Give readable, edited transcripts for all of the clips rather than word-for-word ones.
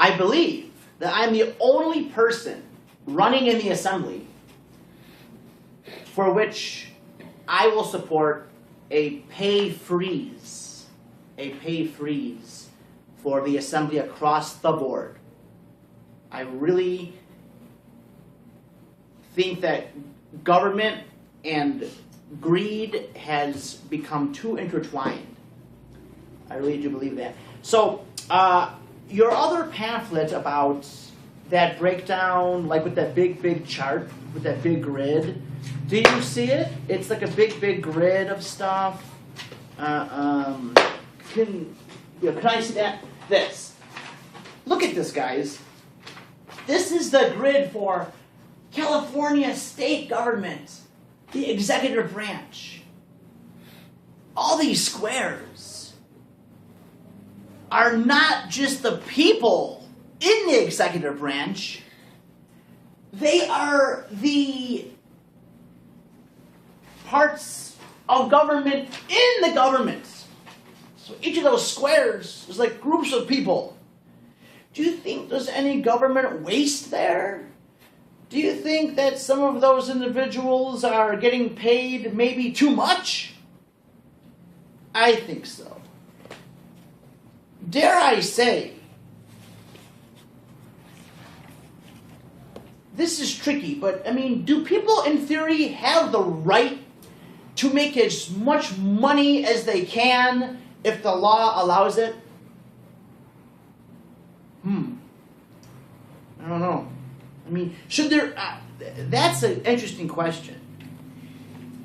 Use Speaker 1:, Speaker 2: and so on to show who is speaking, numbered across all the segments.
Speaker 1: I believe that I'm the only person running in the assembly for which I will support a pay freeze. A pay freeze for the assembly across the board. I really think that government and greed has become too intertwined. I really do believe that. So, your other pamphlet about that breakdown, like with that big chart, with that big grid, do you see it? It's like a big grid of stuff. Can I see that? This. Look at this, guys. This is the grid for California state government, the executive branch. All these squares are not just the people in the executive branch. They are the parts of government in the government. So each of those squares is like groups of people. Do you think there's any government waste there? Do you think that some of those individuals are getting paid maybe too much? I think so. Dare I say, this is tricky, but I mean, do people in theory have the right to make as much money as they can if the law allows it? I don't know. I mean, should there... that's an interesting question.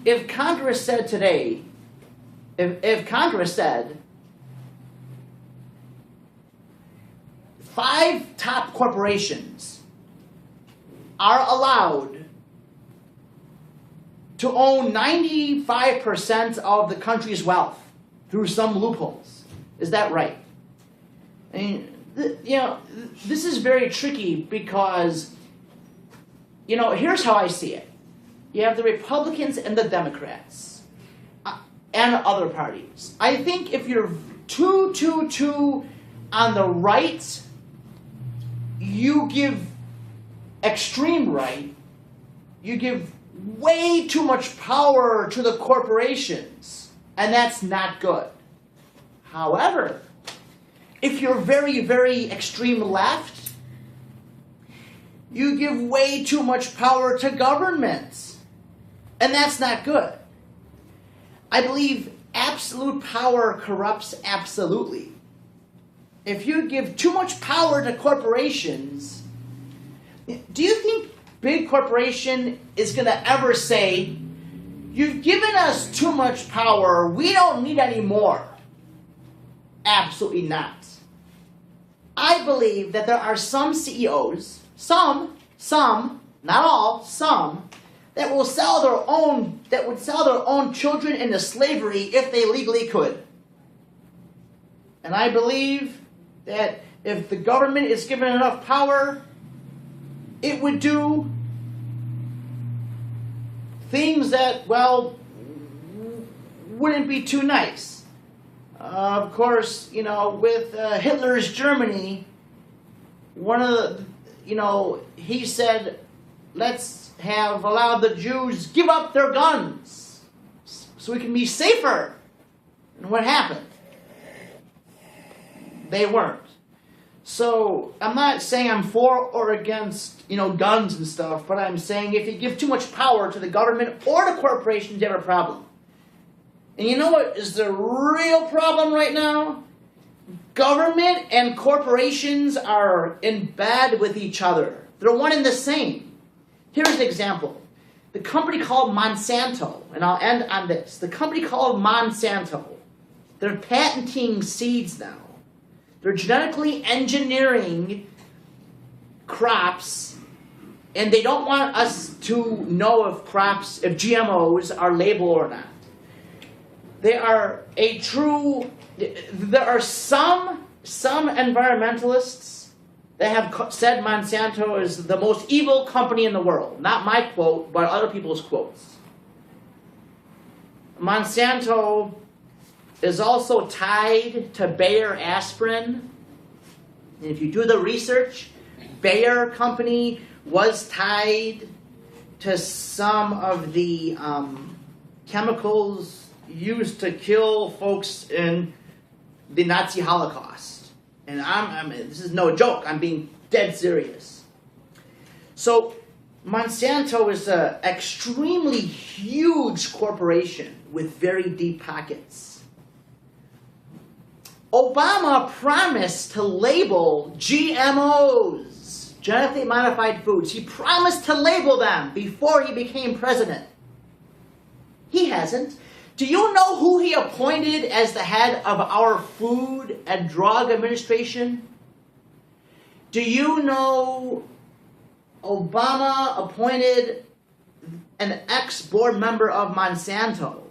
Speaker 1: If Congress said today, if Congress said 5 top corporations are allowed to own 95% of the country's wealth through some loopholes, is that right? I mean, this is very tricky because, here's how I see it. You have the Republicans and the Democrats and other parties. I think if you're too on the right, you give extreme right, you give way too much power to the corporations, and that's not good. However, if you're very extreme left, you give way too much power to governments, and that's not good. I believe absolute power corrupts absolutely. If you give too much power to corporations, do you think big corporation is going to ever say, you've given us too much power, we don't need any more? Absolutely not. I believe that there are some CEOs, some, not all, some, that would sell their own children into slavery if they legally could. And I believe that if the government is given enough power, it would do things that, wouldn't be too nice. Of course, with Hitler's Germany, he said, let's allow the Jews give up their guns so we can be safer. And what happened? They weren't. So I'm not saying I'm for or against, guns and stuff, but I'm saying if you give too much power to the government or the corporations, you have a problem. And you know what is the real problem right now? Government and corporations are in bed with each other. They're one and the same. Here's an example. The company called Monsanto, and I'll end on this. The company called Monsanto, they're patenting seeds now. They're genetically engineering crops, and they don't want us to know if GMOs are labeled or not. There are some environmentalists that have said Monsanto is the most evil company in the world. Not my quote, but other people's quotes. Monsanto is also tied to Bayer aspirin. And if you do the research, Bayer Company was tied to some of the chemicals used to kill folks in the Nazi Holocaust. And this is no joke, I'm being dead serious. So Monsanto is an extremely huge corporation with very deep pockets. Obama promised to label GMOs, genetically modified foods. He promised to label them before he became president. He hasn't. Do you know who he appointed as the head of our Food and Drug Administration? Do you know Obama appointed an ex-board member of Monsanto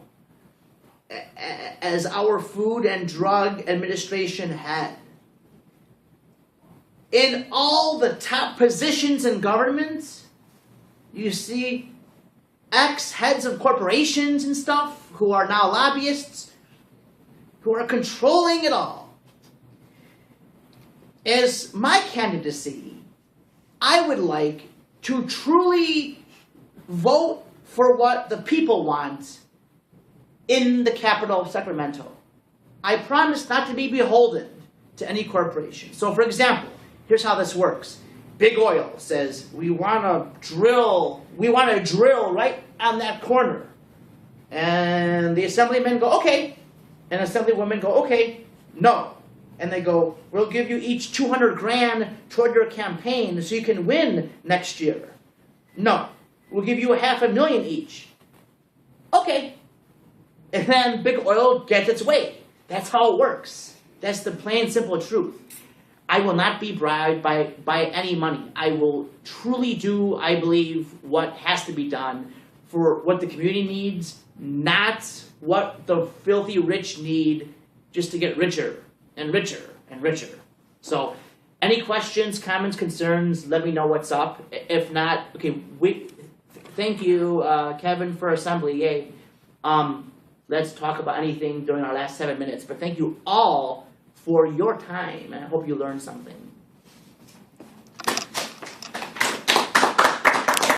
Speaker 1: as our Food and Drug Administration head? In all the top positions in government, you see ex-heads of corporations and stuff who are now lobbyists, who are controlling it all. As my candidacy, I would like to truly vote for what the people want in the capital of Sacramento. I promise not to be beholden to any corporation. So for example, here's how this works. Big Oil says, we want to drill right on that corner. And the assemblymen go, okay. And assemblywomen go, okay, no. And they go, we'll give you each $200,000 toward your campaign so you can win next year. No, we'll give you $500,000 each. Okay. And then Big Oil gets its way. That's how it works. That's the plain, simple truth. I will not be bribed by any money. I will truly do, I believe, what has to be done for what the community needs, not what the filthy rich need just to get richer and richer and richer. So any questions, comments, concerns, let me know what's up. If not, okay, thank you, Kevin, for assembly, yay. Let's talk about anything during our last 7 minutes. But thank you all for your time, and I hope you learned something.